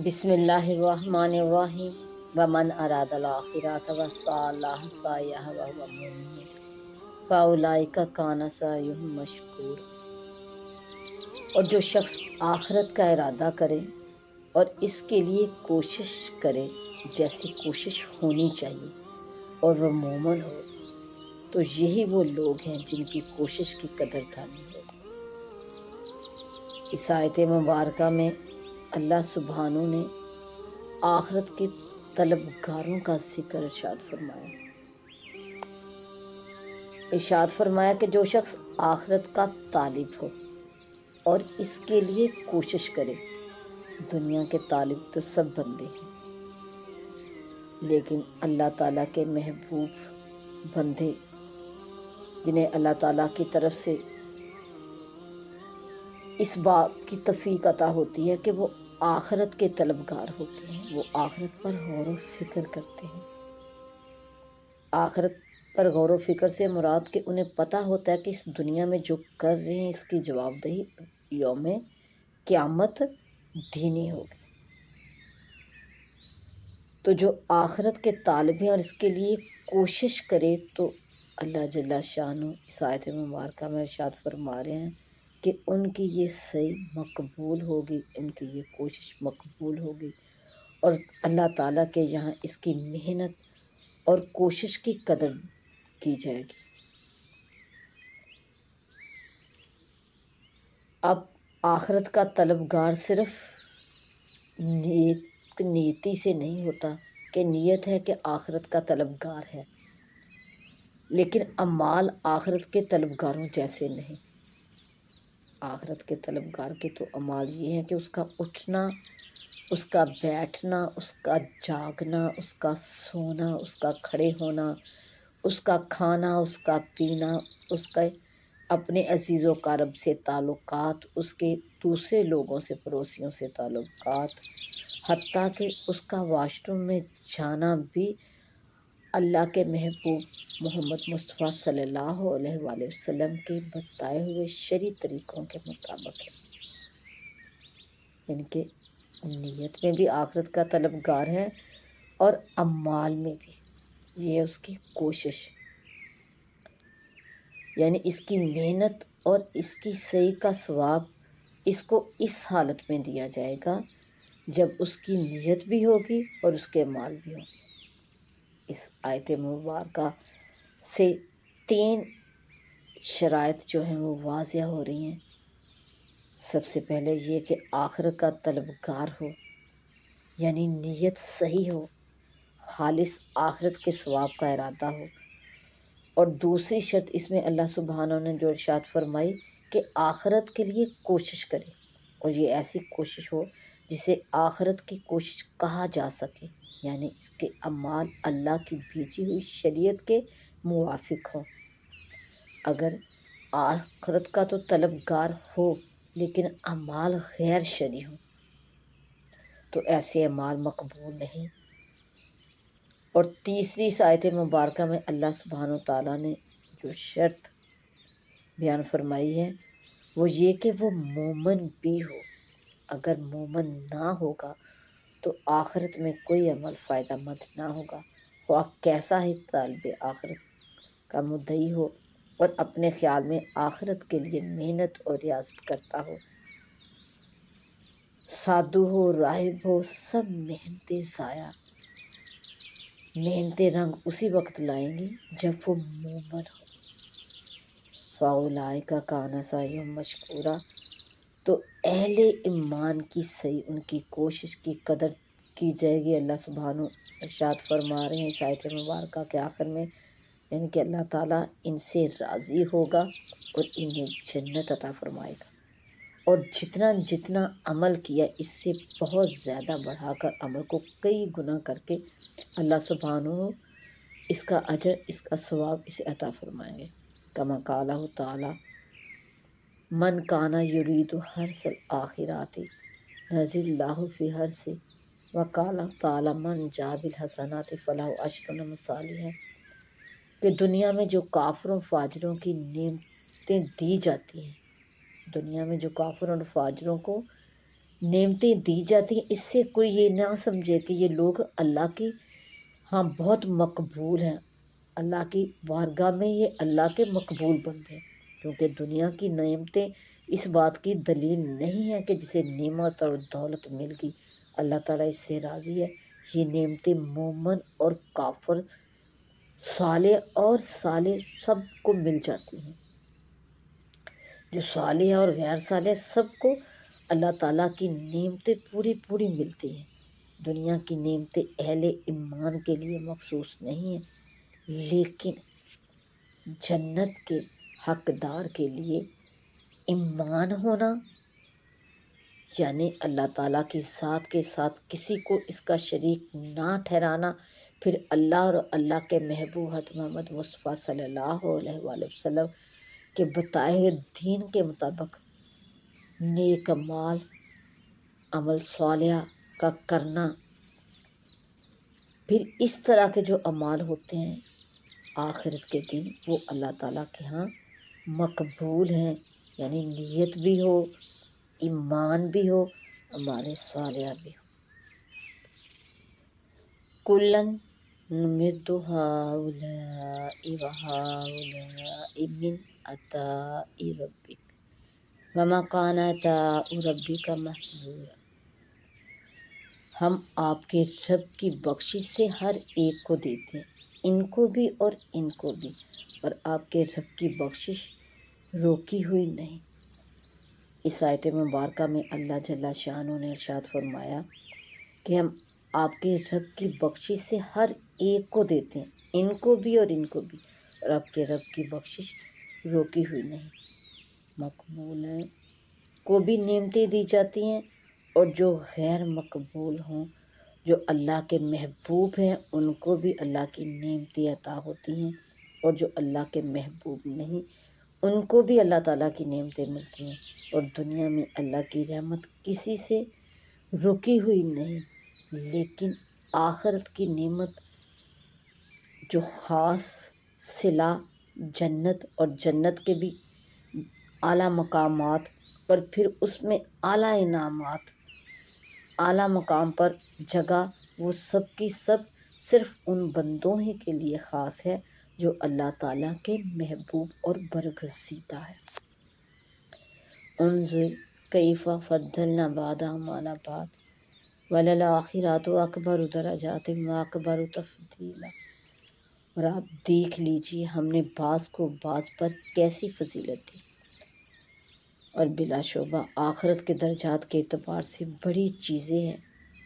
بسم اللہ الرحمن الرحیم ومن اراد الآخرۃ وسعى اللہ سعیہ وهو مؤمن فاولئک کان سعیہم مشکورا۔ اور جو شخص آخرت کا ارادہ کرے اور اس کے لیے کوشش کرے جیسی کوشش ہونی چاہیے اور وہ مومن ہو، تو یہی وہ لوگ ہیں جن کی کوشش کی قدردانی ہو۔ اس آیت مبارکہ میں اللہ سبحانہ نے آخرت کے طلبگاروں کا ذکر ارشاد فرمایا کہ جو شخص آخرت کا طالب ہو اور اس کے لیے کوشش کرے۔ دنیا کے طالب تو سب بندے ہیں، لیکن اللہ تعالیٰ کے محبوب بندے جنہیں اللہ تعالیٰ کی طرف سے اس بات کی توفیق عطا ہوتی ہے کہ وہ آخرت کے طلبگار ہوتے ہیں، وہ آخرت پر غور و فکر کرتے ہیں۔ آخرت پر غور و فکر سے مراد کہ انہیں پتہ ہوتا ہے کہ اس دنیا میں جو کر رہے ہیں اس کی جواب دہی یوم قیامت دینی ہوگی۔ تو جو آخرت کے طالب ہیں اور اس کے لیے کوشش کرے تو اللہ جل شانہ اس آیت مبارکہ میں ارشاد فرما رہے ہیں کہ ان کی یہ صحیح مقبول ہوگی، ان کی یہ کوشش مقبول ہوگی، اور اللہ تعالیٰ کے یہاں اس کی محنت اور کوشش کی قدر کی جائے گی۔ اب آخرت کا طلبگار صرف نیتی سے نہیں ہوتا کہ نیت ہے کہ آخرت کا طلبگار ہے، لیکن اعمال آخرت کے طلبگاروں جیسے نہیں۔ آخرت کے طلبگار کے تو اعمال یہ ہیں کہ اس کا اٹھنا، اس کا بیٹھنا، اس کا جاگنا، اس کا سونا، اس کا کھڑے ہونا، اس کا کھانا، اس کا پینا، اس کا اپنے عزیز و اقارب سے تعلقات، اس کے دوسرے لوگوں سے پڑوسیوں سے تعلقات، حتیٰ کہ اس کا واش روم میں جانا بھی اللہ کے محبوب محمد مصطفیٰ صلی اللہ علیہ وآلہ وسلم کے بتائے ہوئے شرعی طریقوں کے مطابق ہے۔ یعنی کہ نیت میں بھی آخرت کا طلبگار ہے اور اعمال میں بھی، یہ ہے اس کی کوشش، یعنی اس کی محنت اور اس کی صحیح کا ثواب اس کو اس حالت میں دیا جائے گا جب اس کی نیت بھی ہوگی اور اس کے اعمال بھی ہوں گے۔ اس آیت مبارکہ سے 3 شرائط جو ہیں وہ واضح ہو رہی ہیں۔ سب سے پہلے یہ کہ آخرت کا طلبگار ہو، یعنی نیت صحیح ہو، خالص آخرت کے ثواب کا ارادہ ہو، اور دوسری شرط اس میں اللہ سبحانہ نے جو ارشاد فرمائی کہ آخرت کے لیے کوشش کرے، اور یہ ایسی کوشش ہو جسے آخرت کی کوشش کہا جا سکے، یعنی اس کے اعمال اللہ کی بھیجی ہوئی شریعت کے موافق ہوں۔ اگر آخرت کا تو طلبگار ہو لیکن اعمال غیر شرعی ہوں تو ایسے اعمال مقبول نہیں۔ اور تیسری اس آیت مبارکہ میں اللہ سبحانہ تعالیٰ نے جو شرط بیان فرمائی ہے وہ یہ کہ وہ مومن بھی ہو۔ اگر مومن نہ ہوگا تو آخرت میں کوئی عمل فائدہ مند نہ ہوگا، خواہ کیسا ہی طالب آخرت کا مدعی ہو اور اپنے خیال میں آخرت کے لیے محنت اور ریاضت کرتا ہو۔ سادھو ہو، راہب ہو، سب محنتیں ضائع، محنتیں رنگ اسی وقت لائیں گی جب وہ مومن ہو۔ فَأُولَٰئِکَ کَانَ سَعْیُہُم مَشْکُورًا، تو اہل ایمان کی صحیح ان کی کوشش کی قدر کی جائے گی۔ اللہ سبحانہ ارشاد فرما رہے ہیں اس آیت مبارکہ کے آخر میں، یعنی کہ اللہ تعالیٰ ان سے راضی ہوگا اور انہیں جنت عطا فرمائے گا، اور جتنا جتنا عمل کیا اس سے بہت زیادہ بڑھا کر عمل کو کئی گنا کر کے اللہ سبحانہ اس کا اجر، اس کا ثواب اسے عطا فرمائیں گے۔ کما قالہ تعالیٰ من کانا یرید حرث الآخرۃ نزل اللہ فی حرثہ، وقال تعالیٰ من جاء بالحسنۃ فلہ عشر امثالها، کہ دنیا میں جو کافروں فاجروں کی نعمتیں دی جاتی ہیں، دنیا میں جو کافروں اور فاجروں کو نعمتیں دی جاتی ہیں، اس سے کوئی یہ نہ سمجھے کہ یہ لوگ اللہ کی ہاں بہت مقبول ہیں، اللہ کی بارگاہ میں یہ اللہ کے مقبول بندے ہیں، کیونکہ دنیا کی نعمتیں اس بات کی دلیل نہیں ہے کہ جسے نعمت اور دولت مل گئی اللہ تعالیٰ اس سے راضی ہے۔ یہ نعمتیں مومن اور کافر، صالح اور صالح سب کو مل جاتی ہیں، جو صالح ہے اور غیر صالح سب کو اللہ تعالیٰ کی نعمتیں پوری پوری ملتی ہیں۔ دنیا کی نعمتیں اہل ایمان کے لیے مخصوص نہیں ہیں، لیکن جنت کے حقدار کے لیے ایمان ہونا، یعنی اللہ تعالیٰ کی ذات کے ساتھ کسی کو اس کا شریک نہ ٹھہرانا، پھر اللہ اور اللہ کے محبوب حضرت محمد مصطفیٰ صلی اللہ علیہ وآلہ وسلم کے بتائے ہوئے دین کے مطابق نیک اعمال، عمل صالح کا کرنا، پھر اس طرح کے جو اعمال ہوتے ہیں آخرت کے دن وہ اللہ تعالیٰ کے ہاں مقبول ہیں، یعنی نیت بھی ہو، ایمان بھی ہو، ہمارے صالحہ بھی ہو۔ کلن نمد ہؤلاء وہؤلاء من عطاء ربک وما کان عطاء ربک محظورا۔ ہم آپ کے رب کی بخشش سے ہر ایک کو دیتے ہیں، ان کو بھی اور ان کو بھی، اور آپ کے رب کی بخشش روکی ہوئی نہیں۔ اس آیت مبارکہ میں اللہ جل شانہ نے ارشاد فرمایا کہ ہم آپ کے رب کی بخشش سے ہر ایک کو دیتے ہیں، ان کو بھی اور ان کو بھی، اور آپ کے رب کی بخشش روکی ہوئی نہیں۔ مقبول ہیں کو بھی نعمتیں دی جاتی ہیں، اور جو غیر مقبول ہوں، جو اللہ کے محبوب ہیں، ان کو بھی اللہ کی نعمتیں عطا ہوتی ہیں، اور جو اللہ کے محبوب نہیں ان کو بھی اللہ تعالیٰ کی نعمتیں ملتی ہیں۔ اور دنیا میں اللہ کی رحمت کسی سے رکی ہوئی نہیں، لیکن آخرت کی نعمت جو خاص صلہ جنت، اور جنت کے بھی اعلیٰ مقامات، اور پھر اس میں اعلیٰ انعامات، اعلیٰ مقام پر جگہ، وہ سب کی سب صرف ان بندوں ہی کے لیے خاص ہے جو اللہ تعالیٰ کے محبوب اور برگزیدہ ہے۔ انظر کیف فضلنا بعضهم علی بعض وللآخرۃ اکبر درجات واکبر تفضیلا۔ اور آپ دیکھ لیجیے ہم نے بعض کو بعض پر کیسی فضیلت دی، اور بلا شبہ آخرت کے درجات کے اعتبار سے بڑی چیزیں ہیں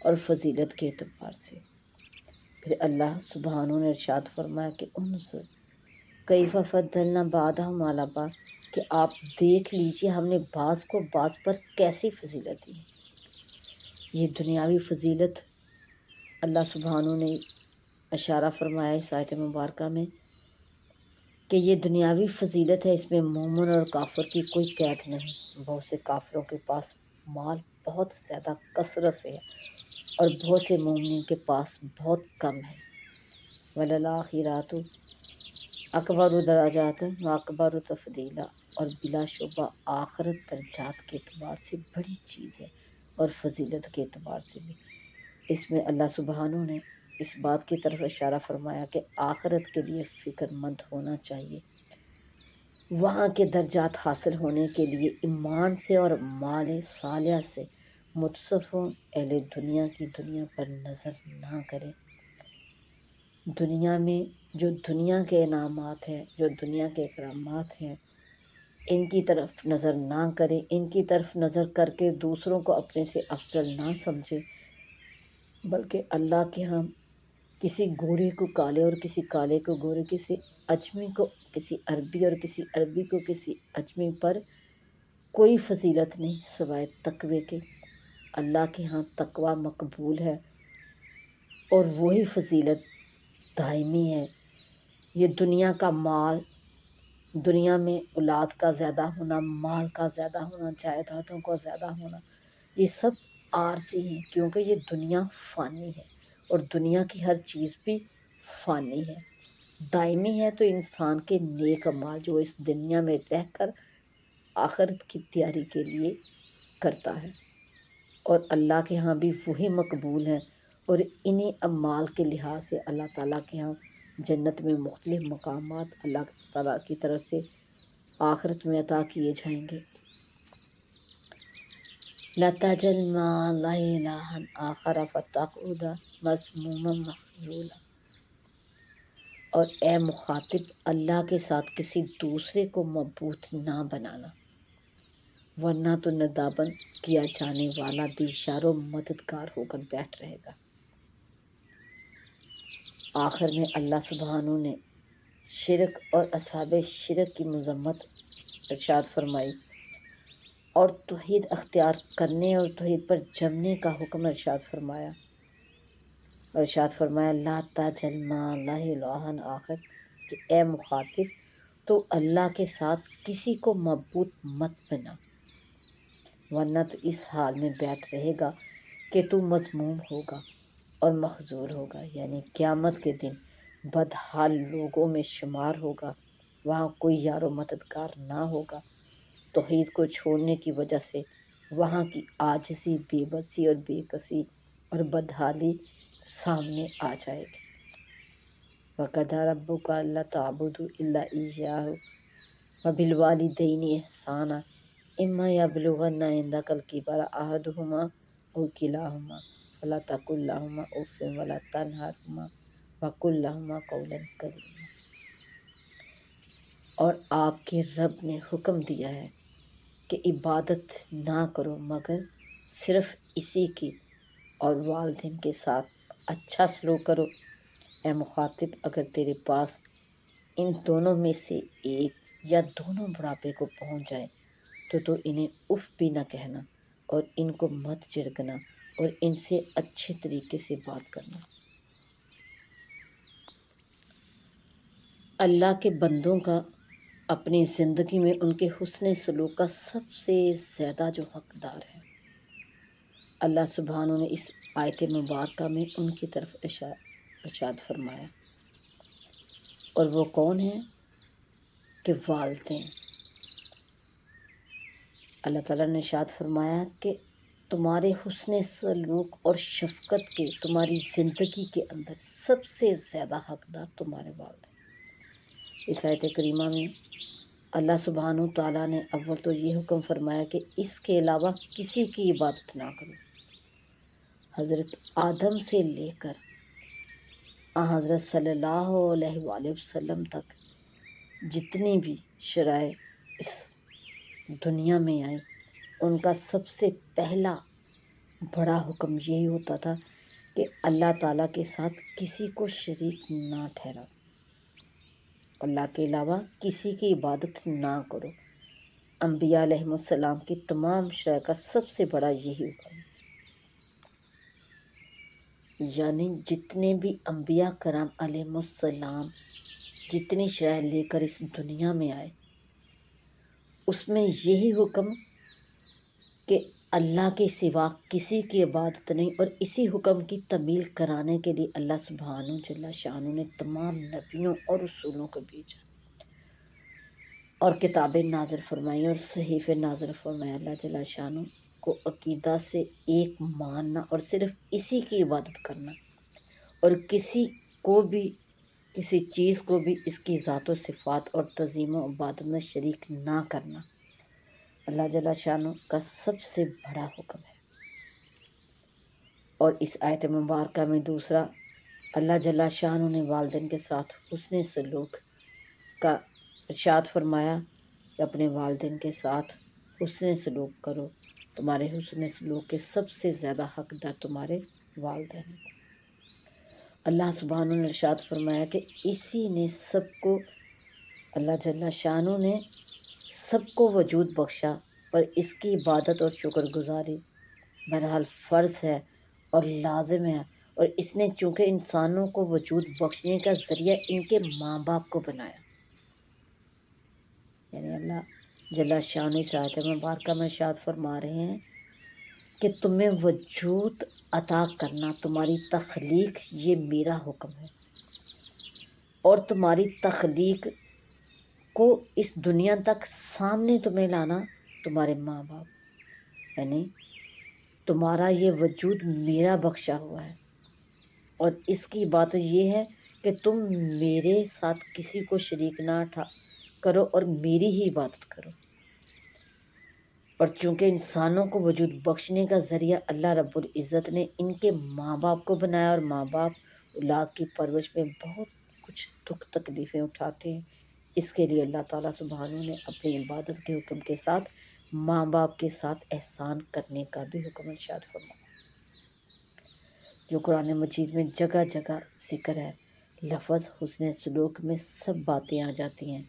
اور فضیلت کے اعتبار سے۔ پھر اللہ سبحانہ نے ارشاد فرمایا کہ انظر کیف فضلنا بعضهم علی بعض، کہ آپ دیکھ لیجیے ہم نے بعض کو بعض پر کیسی فضیلت دی ہے۔ یہ دنیاوی فضیلت اللہ سبحانہ نے اشارہ فرمایا اس آیت مبارکہ میں کہ یہ دنیاوی فضیلت ہے، اس میں مومن اور کافر کی کوئی قید نہیں۔ بہت سے کافروں کے پاس مال بہت زیادہ کثرت سے ہے، اور بہت سے مومنین کے پاس بہت کم ہے۔ وَلَلْآخِرَةُ اکبر درجات و اکبر تفضیلا، اور بلا شبہ آخرت درجات کے اعتبار سے بڑی چیز ہے اور فضیلت کے اعتبار سے بھی۔ اس میں اللہ سبحانہ نے اس بات کی طرف اشارہ فرمایا کہ آخرت کے لیے فکر مند ہونا چاہیے۔ وہاں کے درجات حاصل ہونے کے لیے ایمان سے اور مال صالح سے متصف ہوں، اہل دنیا کی دنیا پر نظر نہ کریں۔ دنیا میں جو دنیا کے انعامات ہیں، جو دنیا کے اکرامات ہیں، ان کی طرف نظر نہ کریں، ان کی طرف نظر کر کے دوسروں کو اپنے سے افضل نہ سمجھیں، بلکہ اللہ کے ہاں کسی گورے کو کالے اور کسی کالے کو گورے، کسی اجمی کو کسی عربی اور کسی عربی کو کسی اجمی پر کوئی فضیلت نہیں سوائے تقوی کے۔ اللہ کے ہاں تقوی مقبول ہے، اور وہی فضیلت دائمی ہے۔ یہ دنیا کا مال، دنیا میں اولاد کا زیادہ ہونا، مال کا زیادہ ہونا، جائیدادوں کا زیادہ ہونا، یہ سب عارضی ہیں، کیونکہ یہ دنیا فانی ہے، اور دنیا کی ہر چیز بھی فانی ہے۔ دائمی ہے تو انسان کے نیک اعمال جو اس دنیا میں رہ کر آخرت کی تیاری کے لیے کرتا ہے۔ اور اللہ کے ہاں بھی وہی مقبول ہیں، اور انہی اعمال کے لحاظ سے اللہ تعالیٰ کے ہاں جنت میں مختلف مقامات اللہ تعالیٰ کی طرف سے آخرت میں عطا کیے جائیں گے۔ لَتَجْعَلْ مَعَ اللَّهِ إِلَٰهًا آخَرَ فَتَقْعُدَ مَذْمُومًا مَخْذُولًا۔ اور اے مخاطب، اللہ کے ساتھ کسی دوسرے کو معبود نہ بنانا، ورنہ تو ندامت کیا جانے والا بھی یار و مددگار ہو کر بیٹھ رہے گا۔ آخر میں اللہ سبحانہ نے شرک اور اصحاب شرک کی مذمت ارشاد فرمائی اور توحید اختیار کرنے اور توحید پر جمنے کا حکم ارشاد فرمایا لا تجعل مع اللہ الہًا آخر، کہ اے مخاطب تو اللہ کے ساتھ کسی کو معبود مت بنا، ورنہ تو اس حال میں بیٹھ رہے گا کہ تو مذموم ہوگا اور مخذول ہوگا، یعنی قیامت کے دن بدحال لوگوں میں شمار ہوگا، وہاں کوئی یار و مددگار نہ ہوگا۔ توحید کو چھوڑنے کی وجہ سے وہاں کی عاجزی، بے بسی اور بے کسی اور بدحالی سامنے آ جائے گی۔ وَقَضَىٰ رَبُّكَ أَلَّا تَعْبُدُوا إِلَّا إِيَّاهُ وَبِالْوَالِدَيْنِ إِحْسَانًا إِمَّا يَبْلُغَنَّ عِندَكَ الْكِبَرَ أَحَدُهُمَا أَوْ كِلَاهُمَا فَلَا تَقُل لَّهُمَا أُفٍّ وَلَا تَنْهَرْهُمَا وَقُل لَّهُمَا قَوْلًا كَرِيمًا۔ اور آپ کے رب نے حکم دیا ہے کہ عبادت نہ کرو مگر صرف اسی کی، اور والدین کے ساتھ اچھا سلوک کرو۔ اے مخاطب، اگر تیرے پاس ان دونوں میں سے ایک یا دونوں بڑھاپے کو پہنچ جائیں تو انہیں اف بھی نہ کہنا اور ان کو مت جھڑکنا اور ان سے اچھے طریقے سے بات کرنا۔ اللہ کے بندوں کا اپنی زندگی میں ان کے حسن سلوک کا سب سے زیادہ جو حقدار ہے، اللہ سبحانہ نے اس آیت مبارکہ میں ان کی طرف ارشاد فرمایا، اور وہ کون ہیں؟ کہ والدین۔ اللہ تعالیٰ نے ارشاد فرمایا کہ تمہارے حسن سلوک اور شفقت کے تمہاری زندگی کے اندر سب سے زیادہ حقدار تمہارے والدین۔ اس آیت کریمہ میں اللہ سبحانہ تعالیٰ نے اول تو یہ حکم فرمایا کہ اس کے علاوہ کسی کی عبادت نہ کرو۔ حضرت آدم سے لے کر حضرت صلی اللہ علیہ وآلہ وسلم تک جتنی بھی شرائع اس دنیا میں آئیں، ان کا سب سے پہلا بڑا حکم یہی ہوتا تھا کہ اللہ تعالیٰ کے ساتھ کسی کو شریک نہ ٹھہراؤ، اللہ کے علاوہ کسی کی عبادت نہ کرو۔ انبیاء علیہ السلام کی تمام شرائع کا سب سے بڑا یہی حکم ہے، یعنی جتنے بھی انبیاء کرام علیہ السلام جتنی شرائع لے کر اس دنیا میں آئے، اس میں یہی حکم کہ اللہ کے سوا کسی کی عبادت نہیں، اور اسی حکم کی تعمیل کرانے کے لیے اللہ سبحانہ جل شانہ نے تمام نبیوں اور رسولوں کو بھیجا اور کتابیں نازل فرمائی اور صحیفے نازل فرمائے۔ اللہ جل شانہ کو عقیدہ سے ایک ماننا اور صرف اسی کی عبادت کرنا، اور کسی کو بھی کسی چیز کو بھی اس کی ذات و صفات اور تعظیم و عبادت میں شریک نہ کرنا اللہ جل شانہ کا سب سے بڑا حکم ہے۔ اور اس آیت مبارکہ میں دوسرا، اللہ جل شانہ نے والدین کے ساتھ حسن سلوک کا ارشاد فرمایا کہ اپنے والدین کے ساتھ حسن سلوک کرو، تمہارے حسن سلوک کے سب سے زیادہ حقدار تمہارے والدین ہیں۔ اللہ سبحانہ نے ارشاد فرمایا کہ اسی نے سب کو، اللہ جل شانہ نے سب کو وجود بخشا، اور اس کی عبادت اور شکر گزاری بہرحال فرض ہے اور لازم ہے، اور اس نے چونکہ انسانوں کو وجود بخشنے کا ذریعہ ان کے ماں باپ کو بنایا، یعنی اللہ جل شانہ اس آیت مبارکہ میں ارشاد فرما رہے ہیں کہ تمہیں وجود عطا کرنا، تمہاری تخلیق، یہ میرا حکم ہے، اور تمہاری تخلیق کو اس دنیا تک سامنے تمہیں لانا تمہارے ماں باپ، یعنی تمہارا یہ وجود میرا بخشا ہوا ہے، اور اس کی عبادت یہ ہے کہ تم میرے ساتھ کسی کو شریک نہ کرو اور میری ہی عبادت کرو۔ اور چونکہ انسانوں کو وجود بخشنے کا ذریعہ اللہ رب العزت نے ان کے ماں باپ کو بنایا، اور ماں باپ اولاد کی پرورش میں بہت کچھ دکھ تکلیفیں اٹھاتے ہیں، اس کے لیے اللہ تعالیٰ سبحانہ نے اپنی عبادت کے حکم کے ساتھ ماں باپ کے ساتھ احسان کرنے کا بھی حکم ارشاد فرمایا، جو قرآن مجید میں جگہ جگہ ذکر ہے۔ لفظ حسن سلوک میں سب باتیں آ جاتی ہیں،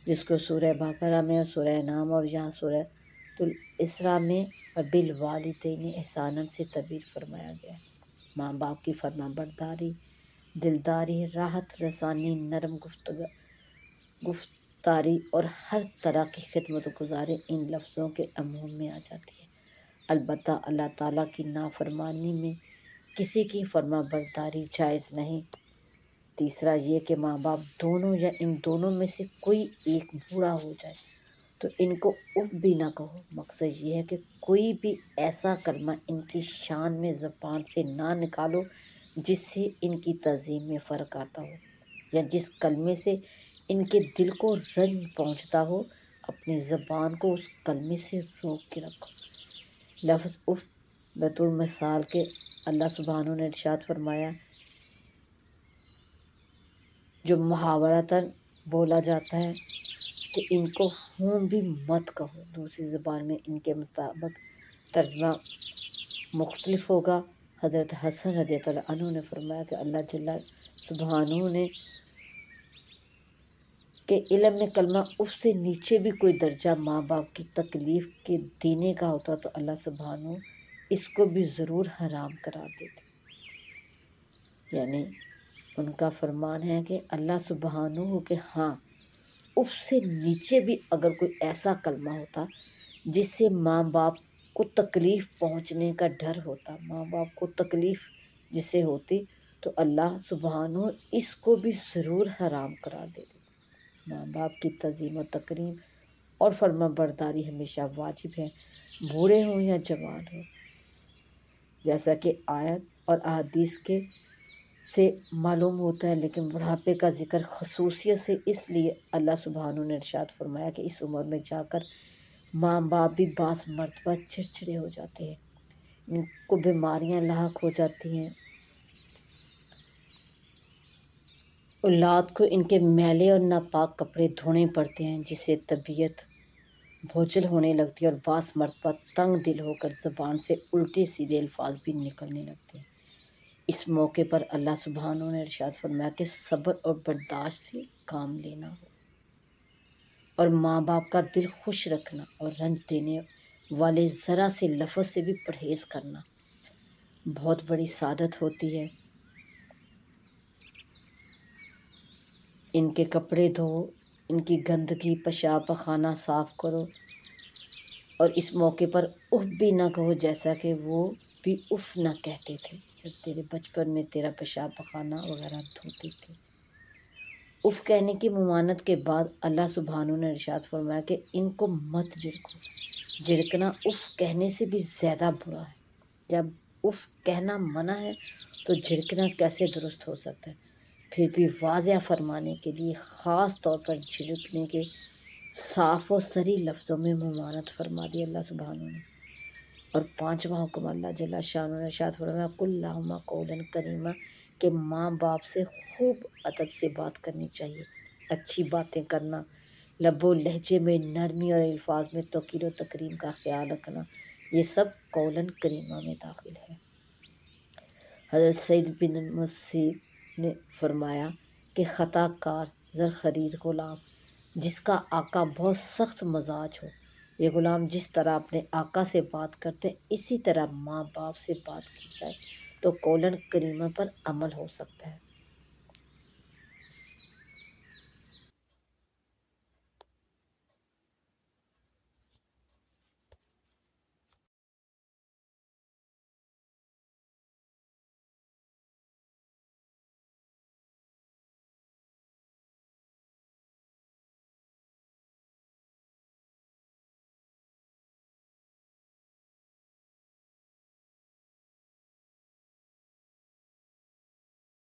جس کو سورہ بقرہ میں اور سورہ انعام اور یہاں سورہ الاسراء میں وبالوالدین احسانا سے تعبیر فرمایا گیا ہے۔ ماں باپ کی فرما برداری، دلداری، راحت رسانی، نرم گفتاری اور ہر طرح کی خدمت گزاری ان لفظوں کے عموم میں آ جاتی ہے۔ البتہ اللہ تعالیٰ کی نافرمانی میں کسی کی فرما برداری جائز نہیں۔ تیسرا یہ کہ ماں باپ دونوں یا ان دونوں میں سے کوئی ایک بوڑھا ہو جائے تو ان کو اف بھی نہ کہو۔ مقصد یہ ہے کہ کوئی بھی ایسا کلمہ ان کی شان میں زبان سے نہ نکالو جس سے ان کی تعظیم میں فرق آتا ہو، یا جس کلمے سے ان کے دل کو رنج پہنچتا ہو، اپنی زبان کو اس کلمے سے روک کے رکھو۔ لفظ اف بطور مثال کے اللہ سبحانہ نے ارشاد فرمایا، جو محاورتاً بولا جاتا ہے کہ ان کو ہوں بھی مت کہو۔ دوسری زبان میں ان کے مطابق ترجمہ مختلف ہوگا۔ حضرت حسن رضی اللہ عنہ نے فرمایا کہ اللہ جل سبحانہ نے کہ علم میں کلمہ اف سے نیچے بھی کوئی درجہ ماں باپ کی تکلیف کے دینے کا ہوتا تو اللہ سبحانہ اس کو بھی ضرور حرام قرار دیتے۔ یعنی ان کا فرمان ہے کہ اللہ سبحانہ ہو کہ ہاں، اف سے نیچے بھی اگر کوئی ایسا کلمہ ہوتا جس سے ماں باپ کو تکلیف پہنچنے کا ڈر ہوتا، ماں باپ کو تکلیف جس سے ہوتی، تو اللہ سبحانہ اس کو بھی ضرور حرام قرار دے دیتے۔ ماں باپ کی تعظیم و تکریم اور فرما برداری ہمیشہ واجب ہے، بوڑھے ہوں یا جوان ہوں، جیسا کہ آیت اور احادیث کے سے معلوم ہوتا ہے۔ لیکن بڑھاپے کا ذکر خصوصیت سے اس لیے اللہ سبحانہ نے ارشاد فرمایا کہ اس عمر میں جا کر ماں باپ بھی بعض مرتبہ چڑچڑے ہو جاتے ہیں، ان کو بیماریاں لاحق ہو جاتی ہیں، اولاد کو ان کے میلے اور ناپاک کپڑے دھونے پڑتے ہیں، جس سے طبیعت بوجھل ہونے لگتی ہے، اور بعض مرتبہ تنگ دل ہو کر زبان سے الٹے سیدھے الفاظ بھی نکلنے لگتے ہیں۔ اس موقع پر اللہ سبحانہ نے ارشاد فرمایا کہ صبر اور برداشت سے کام لینا ہو، اور ماں باپ کا دل خوش رکھنا، اور رنج دینے والے ذرا سے لفظ سے بھی پرہیز کرنا بہت بڑی سعادت ہوتی ہے۔ ان کے کپڑے دھو، ان کی گندگی پیشاب پخانہ صاف کرو، اور اس موقع پر اف بھی نہ کہو، جیسا کہ وہ بھی اف نہ کہتے تھے جب تیرے بچپن میں تیرا پیشاب پخانہ وغیرہ دھوتے تھے۔ اف کہنے کی ممانعت کے بعد اللہ سبحانہ نے ارشاد فرمایا کہ ان کو مت جھڑکو۔ جھڑکنا اف کہنے سے بھی زیادہ برا ہے۔ جب اف کہنا منع ہے تو جھڑکنا کیسے درست ہو سکتا ہے؟ پھر بھی واضح فرمانے کے لیے خاص طور پر جھڑکنے کے صاف و صریح لفظوں میں ممانعت فرما دی اللہ سبحانہ نے۔ اور پانچواں حکم اللہ جل شانہ نے ارشاد فرمایا، قل لہما قولا کریما، کہ ماں باپ سے خوب ادب سے بات کرنی چاہیے، اچھی باتیں کرنا، لب و لہجے میں نرمی اور الفاظ میں توقیر و تکریم کا خیال رکھنا، یہ سب قولا کریمہ میں داخل ہے۔ حضرت سعید بن مسیب نے فرمایا کہ خطا کار زر خرید غلام جس کا آقا بہت سخت مزاج ہو، یہ غلام جس طرح اپنے آقا سے بات کرتے اسی طرح ماں باپ سے بات کی جائے تو قولاً کریمہ پر عمل ہو سکتا ہے۔